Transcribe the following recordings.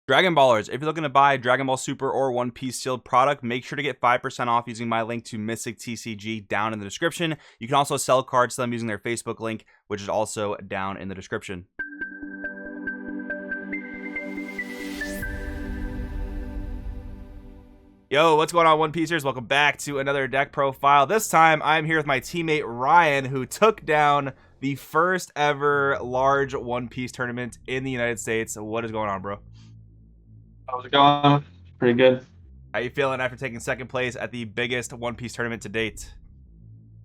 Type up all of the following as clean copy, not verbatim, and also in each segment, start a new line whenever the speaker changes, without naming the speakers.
Dragon Ballers, if you're looking to buy Dragon Ball Super or One Piece sealed product, make sure to get 5% off using my link to Mystic TCG down in the description. You can also sell cards to them using their Facebook link, which is also down in the description. Yo, what's going on, One Piecers? Welcome back to another deck profile. This time, I'm here with my teammate Ryan, who took down the first ever large One Piece tournament in the United States. What is going on, bro?
How's it going? Pretty good.
How you feeling after taking second place at the biggest One Piece tournament to date?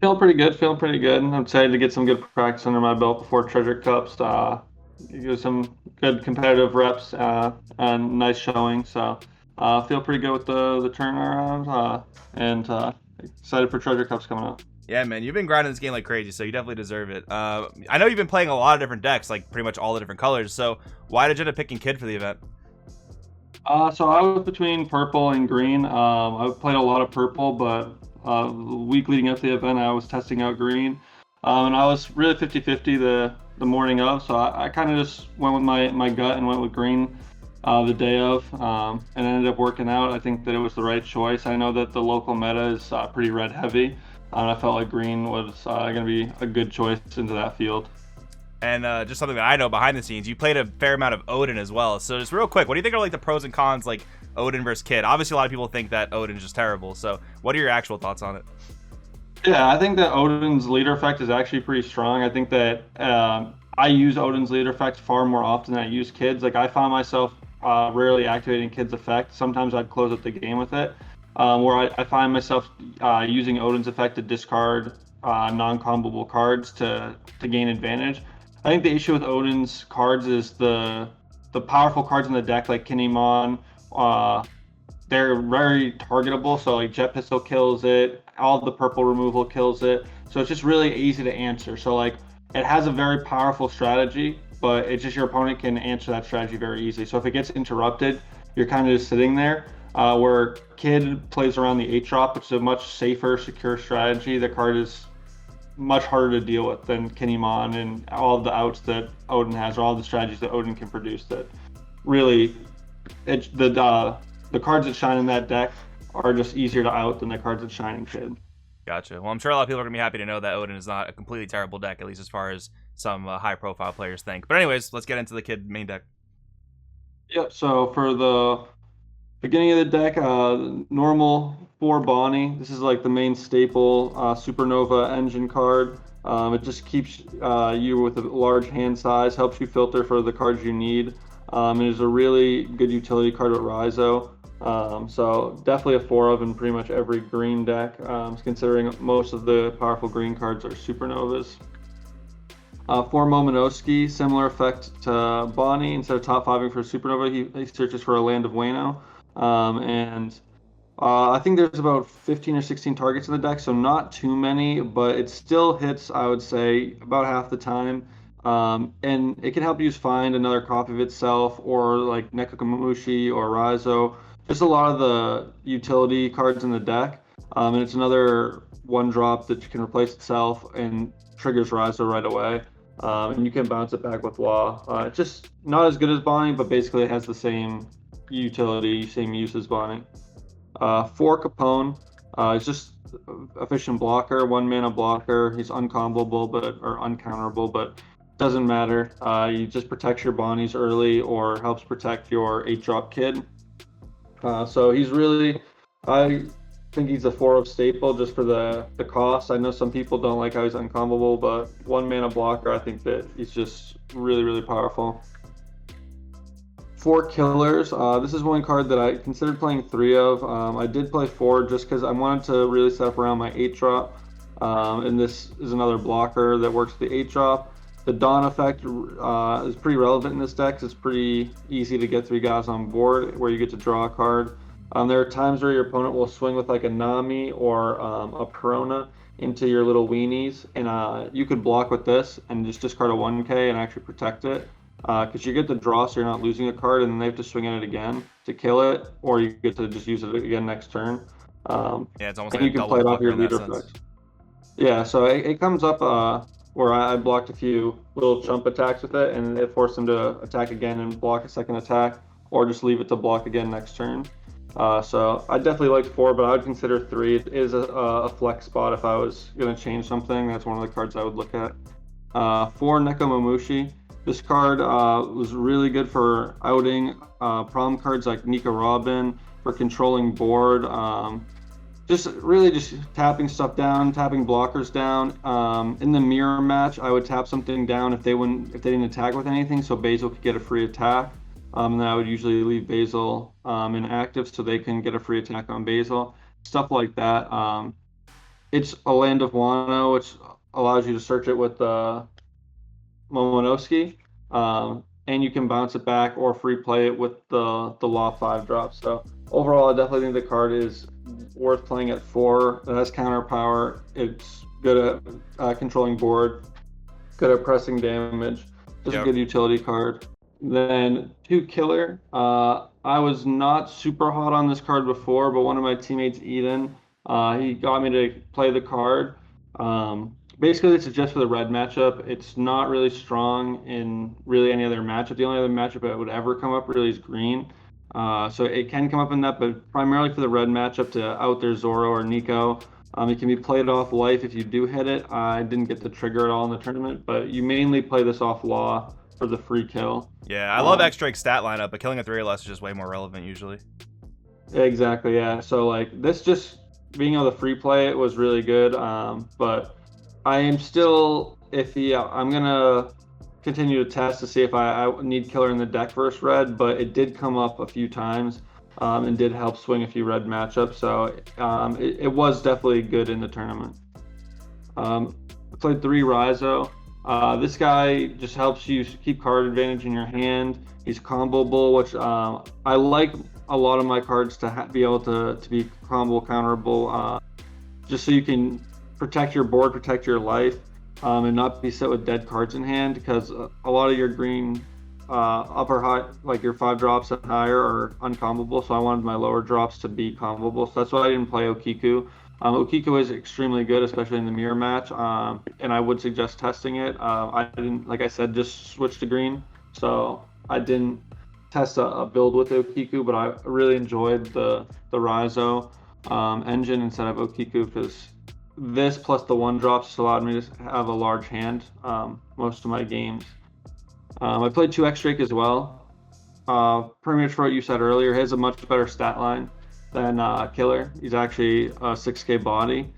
Feeling pretty good. Feeling pretty good. I'm excited to get some good practice under my belt before Treasure Cups. Do some good competitive reps and nice showing. So feel pretty good with the turnaround and excited for Treasure Cups coming up.
Yeah, man, you've been grinding this game like crazy, so you definitely deserve it. I know you've been playing a lot of different decks, like pretty much all the different colors. So why did you end up picking Kid for the event?
So I was between purple and green. I played a lot of purple, but the week leading up to the event, I was testing out green. And I was really 50-50 the morning of, so I kind of just went with my gut and went with green the day of, and ended up working out. I think that it was the right choice. I know that the local meta is pretty red heavy, and I felt like green was going to be a good choice into that field.
And just something that I know behind the scenes, you played a fair amount of Odin as well. So just real quick, what do you think are like the pros and cons, like Odin versus Kid? Obviously, a lot of people think that Odin is just terrible. So what are your actual thoughts on it?
Yeah, I think that Odin's leader effect is actually pretty strong. I think that I use Odin's leader effect far more often than I use Kid's. Like I find myself rarely activating Kid's effect. Sometimes I'd close up the game with it, where I find myself using Odin's effect to discard non-combable cards to gain advantage. I think the issue with Odin's cards is the powerful cards in the deck, like Kinemon. They're very targetable, so like Jet Pistol kills it, all the purple removal kills it. So it's just really easy to answer. So like it has a very powerful strategy, but it's just your opponent can answer that strategy very easily. So if it gets interrupted, you're kind of just sitting there. Where Kid plays around the 8-drop, which is a much safer, secure strategy. The card is much harder to deal with than Kinemon and all of the outs that Odin has, or all the strategies that Odin can produce. That really, the cards that shine in that deck are just easier to out than the cards that shine in Kid.
Gotcha. Well, I'm sure a lot of people are going to be happy to know that Odin is not a completely terrible deck, at least as far as some high-profile players think. But anyways, let's get into the Kid main deck.
Yep. So for the beginning of the deck, normal 4 Bonnie. This is like the main staple Supernova engine card. It just keeps you with a large hand size, helps you filter for the cards you need. It is a really good utility card with Raizo. So definitely a 4 of in pretty much every green deck, considering most of the powerful green cards are Supernovas. For Momonosuke, similar effect to Bonnie. Instead of top 5ing for Supernova, he searches for a Land of Wayno. I think there's about 15 or 16 targets in the deck, so not too many, but it still hits, I would say, about half the time. And it can help you find another copy of itself, or like Nekomamushi or Raizo. Just a lot of the utility cards in the deck. And it's another 1-drop that can replace itself and triggers Raizo right away. And you can bounce it back with Law. It's just not as good as Bonnie, but basically it has the same utility, same use as Bonnie. For Capone, he's just efficient blocker, 1-mana blocker. He's uncombable or uncounterable, but doesn't matter. He just protects your Bonnies early or helps protect your 8-drop Kid. So he's really, I think he's a 4 of staple just for the cost. I know some people don't like how he's uncombable, but 1-mana blocker, I think that he's just really, really powerful. For Killers, this is one card that I considered playing 3 of. I did play 4 just because I wanted to really set up around my 8-drop. And this is another blocker that works with the 8-drop. The Dawn effect is pretty relevant in this deck 'cause it's pretty easy to get 3 guys on board where you get to draw a card. There are times where your opponent will swing with like a Nami or a Perona into your little weenies, and you could block with this and just discard a 1K and actually protect it. Because you get the draw, so you're not losing a card, and then they have to swing at it again to kill it, or you get to just use it again next turn.
Yeah, it's almost
and
like
you
a
can play it
double
off your
blocker in that
leader
sense.
effect. Yeah, so it comes up where I blocked a few little jump attacks with it, and it forced them to attack again and block a second attack. or just leave it to block again next turn. So I definitely liked 4, but I would consider 3. It is a flex spot if I was going to change something. That's one of the cards I would look at. 4, Nekomamushi. This card was really good for outing problem cards like Nika Robin, for controlling board. Just tapping stuff down, tapping blockers down. In the mirror match, I would tap something down if they didn't attack with anything, so Basil could get a free attack. And then I would usually leave Basil inactive so they can get a free attack on Basil. Stuff like that. It's a Land of Wano, which allows you to search it with Momonosuke, and you can bounce it back or free play it with the Law 5 drop. So overall, I definitely think the card is worth playing at 4. It has counter power. It's good at controlling board, good at pressing damage. Just a good utility card. Then 2, Killer. I was not super hot on this card before, but one of my teammates, Eden, he got me to play the card. Basically, this is just for the red matchup. It's not really strong in really any other matchup. The only other matchup that would ever come up really is green. So it can come up in that, but primarily for the red matchup to out their Zoro or Nico. It can be played off life if you do hit it. I didn't get the trigger at all in the tournament, but you mainly play this off Law for the free kill.
Yeah, I love X-Drake's stat lineup, but killing a 3 or less is just way more relevant usually.
Exactly, yeah. So like this, just being able to free play it was really good. But I am still iffy. I'm gonna continue to test to see if I need Killer in the deck versus red, but it did come up a few times and did help swing a few red matchups. So it was definitely good in the tournament. I played 3 Raizo. This guy just helps you keep card advantage in your hand. He's comboable, which I like a lot of my cards to be able to be combo counterable, just so you can protect your board, protect your life, and not be set with dead cards in hand, because a lot of your green upper high, like your 5 drops and higher, are uncombable. So I wanted my lower drops to be combable. So that's why I didn't play Okiku. Okiku is extremely good, especially in the mirror match, and I would suggest testing it. I didn't, like I said, just switch to green, so I didn't test a build with Okiku, but I really enjoyed the Raizo engine instead of Okiku, because this plus the 1 drops just allowed me to have a large hand most of my games. I played 2 X-Drake as well. Pretty much for what you said earlier, he has a much better stat line than Killer. He's actually a 6k body.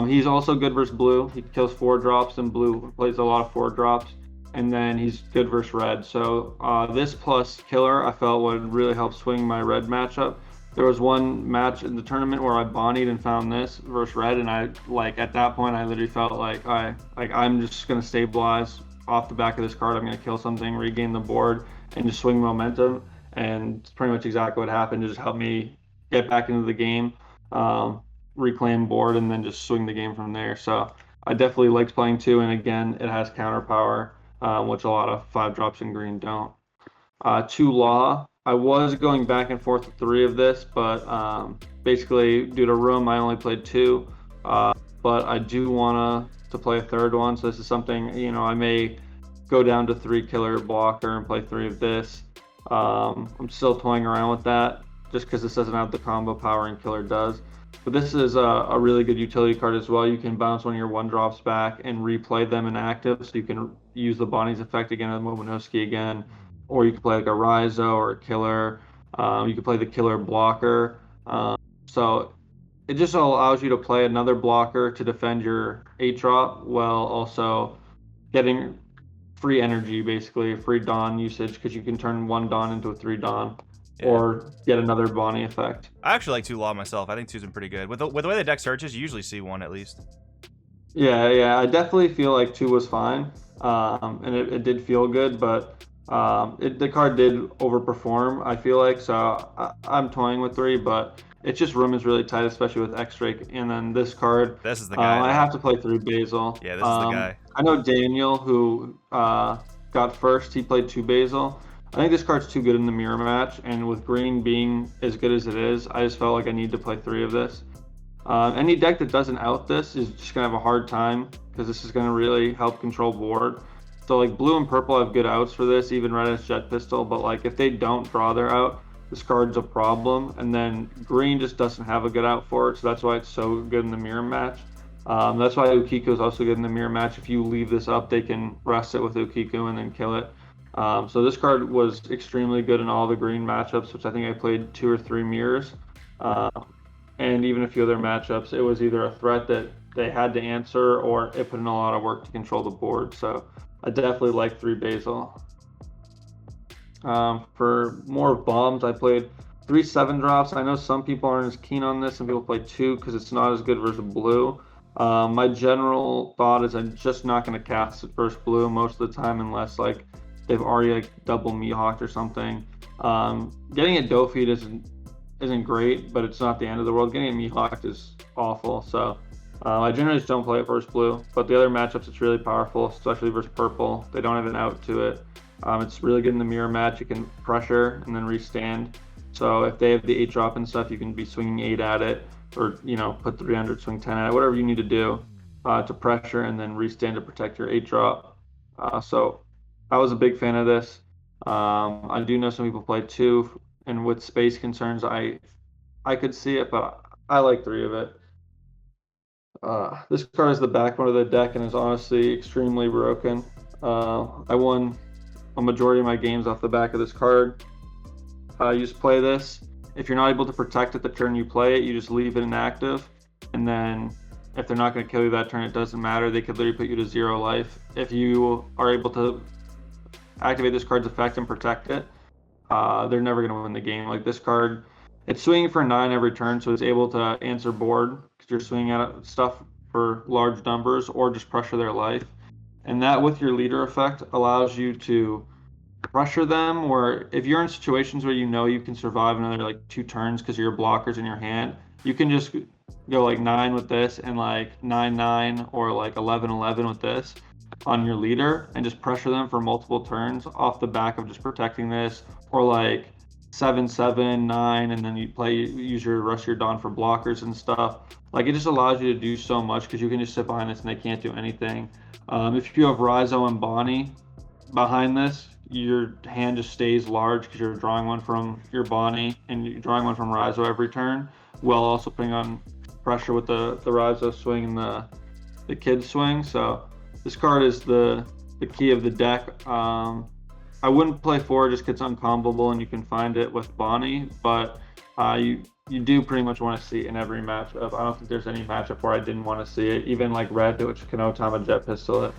He's also good versus blue. He kills 4 drops, and blue plays a lot of 4 drops. And then he's good versus red. So this plus Killer I felt would really help swing my red matchup. There was one match in the tournament where I bonnied and found this versus red, and I at that point I literally felt like I'm just gonna stabilize off the back of this card. I'm gonna kill something, regain the board, and just swing momentum. And it's pretty much exactly what happened. It just helped me get back into the game, reclaim board, and then just swing the game from there. So I definitely liked playing 2, and again, it has counter power, which a lot of 5 drops in green don't. 2 Law. I was going back and forth with 3 of this, but basically due to room, I only played 2. But I do want to play a 3rd one, so this is something, I may go down to 3 Killer blocker and play 3 of this. I'm still toying around with that, just because this doesn't have the combo power and Killer does. But this is a really good utility card as well. You can bounce one of your 1 drops back and replay them in active, so you can use the Bonnie's effect again on Momonosuke again, or you can play like a Raizo or a Killer. You can play the Killer blocker. So it just allows you to play another blocker to defend your 8 drop, while also getting free energy, basically free Dawn usage, because you can turn 1 Dawn into a 3 Dawn. Yeah. Or get another Bonnie effect.
I actually like 2 Law myself. I think 2's been pretty good. With the way the deck searches, you usually see 1 at least.
Yeah, I definitely feel like 2 was fine, and it did feel good, but the card did overperform, I feel like, so I'm toying with 3, but it's just room is really tight, especially with X-Drake, and then this card,
this is the guy.
I have to play 3 Basil.
Yeah, this is the guy.
I know Daniel, who got first, he played 2 Basil. I think this card's too good in the mirror match, and with green being as good as it is, I just felt like I need to play 3 of this. Any deck that doesn't out this is just going to have a hard time, because this is going to really help control board. So like blue and purple have good outs for this, even red has jet pistol. But like if they don't draw their out, this card's a problem. And then green just doesn't have a good out for it, so that's why it's so good in the mirror match. That's why Ukiko is also good in the mirror match. If you leave this up, they can rest it with Ukiko and then kill it. So this card was extremely good in all the green matchups, which I think I played 2 or 3 mirrors. Uh, and even a few other matchups, it was either a threat that they had to answer or it put in a lot of work to control the board. So I definitely like 3 Basil. For more bombs, I played 3 7 drops. I know some people aren't as keen on this. Some people play 2 because it's not as good versus blue. My general thought is I'm just not going to cast it versus blue most of the time unless like they've already like double Mihawked or something. Getting a Dofied isn't great, but it's not the end of the world. Getting a Mihawked is awful. So I generally just don't play it versus blue. But the other matchups, it's really powerful, especially versus purple. They don't have an out to it. It's really good in the mirror match. You can pressure and then restand. So if they have the 8 drop and stuff, you can be swinging 8 at it, or put 300, swing 10 at it, whatever you need to do to pressure and then restand to protect your 8 drop. So I was a big fan of this. I do know some people play 2, and with space concerns, I could see it, but I like 3 of it. This card is the backbone of the deck and is honestly extremely broken. I won a majority of my games off the back of this card. You just play this. If you're not able to protect it the turn you play it, you just leave it inactive. And then if they're not going to kill you that turn, it doesn't matter. They could literally put you to 0 life. If you are able to activate this card's effect and protect it, they're never going to win the game. Like this card, it's swinging for 9 every turn, so it's able to answer board because you're swinging at stuff for large numbers or just pressure their life. And that with your leader effect allows you to pressure them, where if you're in situations where you can survive another like 2 turns because of your blockers in your hand, you can just go like 9 with this and like 9-9 or like 11-11 with this on your leader and just pressure them for multiple turns off the back of just protecting this, or like 7-7-9 and then use your rest of your dawn for blockers and stuff. Like it just allows you to do so much because you can just sit behind this and they can't do anything. If you have Rizo and Bonnie behind this, your hand just stays large because you're drawing one from your Bonnie and you're drawing one from Rizo every turn, while also putting on pressure with the Rizo swing and the kid swing. So this card is the key of the deck. I wouldn't play 4 just because it's uncombable and you can find it with Bonnie, but you do pretty much want to see it in every matchup. I don't think there's any matchup where I didn't want to see it. Even like red, which can Otama Jet Pistol it.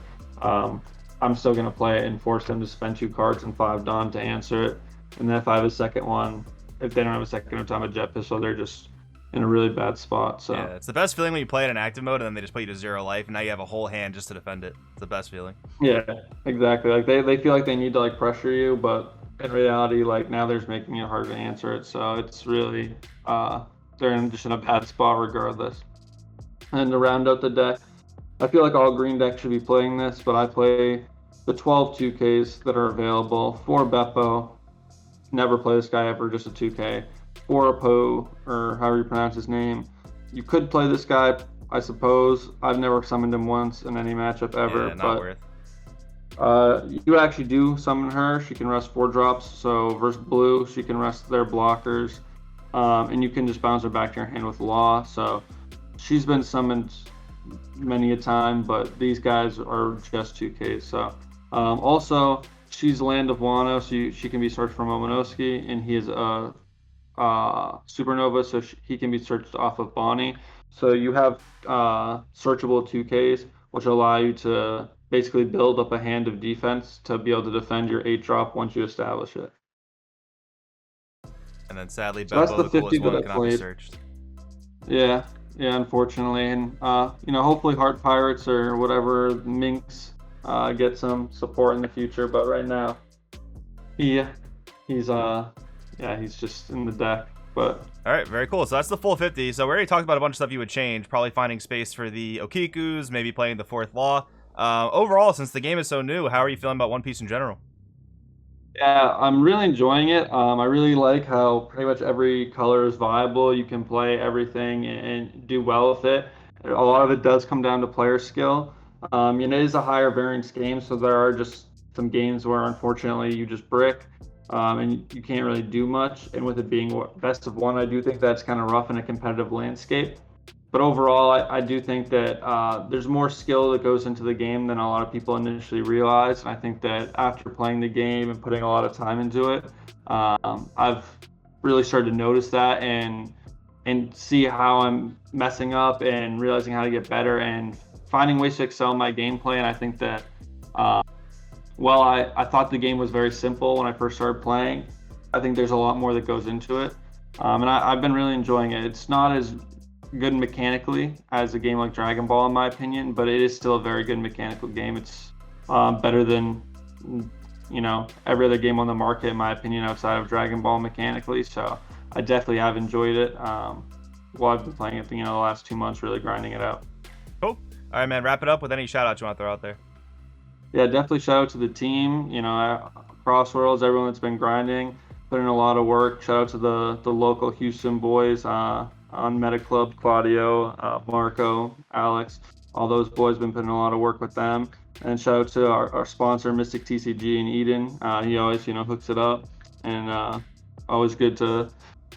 I'm still going to play it and force them to spend 2 cards and 5 Dawn to answer it. And then if I have a second one, if they don't have a second Otama Jet Pistol, they're just in a really bad spot. So
yeah, it's the best feeling when you play it in active mode and then they just put you to 0 life and now you have a whole hand just to defend it. It's the best feeling.
Yeah, exactly. Like they feel like they need to like pressure you, but in reality, like now they're just making it hard to answer it. So it's really they're just in a bad spot regardless. And to round out the deck, I feel like all green decks should be playing this, but I play the 12 2Ks that are available. 4 Beppo, never play this guy ever, just a 2K. 4 Apo, or however you pronounce his name. You could play this guy, I suppose. I've never summoned him once in any matchup ever.
Yeah, not worth.
You actually do summon her. She can rest 4 drops. So versus blue, she can rest their blockers. And you can just bounce her back to your hand with Law. So she's been summoned many a time, but these guys are just 2Ks. So also, she's Land of Wano, so she can be searched for Momonosuke, and he is a Supernova, so he can be searched off of Bonnie. So you have searchable 2Ks, which allow you to basically build up a hand of defense to be able to defend your 8-drop once you establish it.
And then sadly,
So that's
Beppo, the
50
coolest
that
one,
I
cannot be
played.
searched.
Yeah, unfortunately. And, hopefully Heart Pirates or whatever Minx get some support in the future. But right now, he's just in the deck. But
all right, very cool. So that's the full 50. So we already talked about a bunch of stuff you would change, probably finding space for the Okikus, maybe playing the 4th Law. Overall, since the game is so new, how are you feeling about One Piece in general?
yeah, I'm really enjoying it. I really like how pretty much every color is viable. You can play everything and do well with it. A lot of it does come down to player skill. It is a higher variance game, so there are just some games where unfortunately you just brick, and you can't really do much. And with it being best of one, I do think that's kind of rough in a competitive landscape. But overall, I do think that there's more skill that goes into the game than a lot of people initially realize. And I think that after playing the game and putting a lot of time into it, I've really started to notice that and see how I'm messing up and realizing how to get better and finding ways to excel in my gameplay. And I think that, uh, I thought the game was very simple when I first started playing, I think there's a lot more that goes into it. And I've been really enjoying it. It's not as good mechanically as a game like Dragon Ball, in my opinion, but it is still a very good mechanical game. It's better than every other game on the market, in my opinion, outside of Dragon Ball mechanically. So I definitely have enjoyed it. I've been playing it, the last 2 months, really grinding it out.
Cool. All right, man. Wrap it up with any shout outs you want to throw out there.
Yeah, definitely shout out to the team. Crossworlds, everyone that's been grinding, put in a lot of work. Shout out to the local Houston boys on Meta Club, Claudio, Marco, Alex. All those boys been putting a lot of work with them. And shout out to our sponsor, Mystic TCG in Eden. He always, hooks it up, and always good to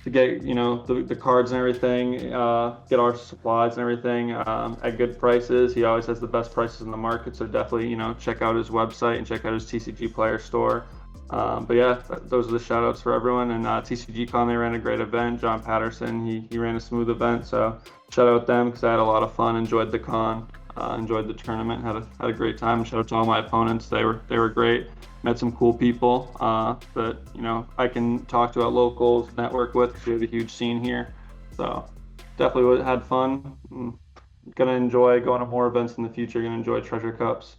get the cards and everything, get our supplies and everything at good prices. He always has the best prices in the market, so definitely check out his website and check out his TCG player store. But yeah, those are the shout outs for everyone. And TCG Con, they ran a great event. John Patterson, he ran a smooth event, so shout out them because I had a lot of fun, enjoyed the con, enjoyed the tournament, had a great time. Shout out to all my opponents, they were great. Met some cool people that I can talk to at locals, network with because we have a huge scene here. So definitely had fun. Gonna enjoy going to more events in the future. Gonna enjoy Treasure Cups.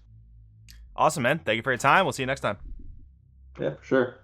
Awesome, man. Thank you for your time. We'll see you next time.
Yeah, for sure.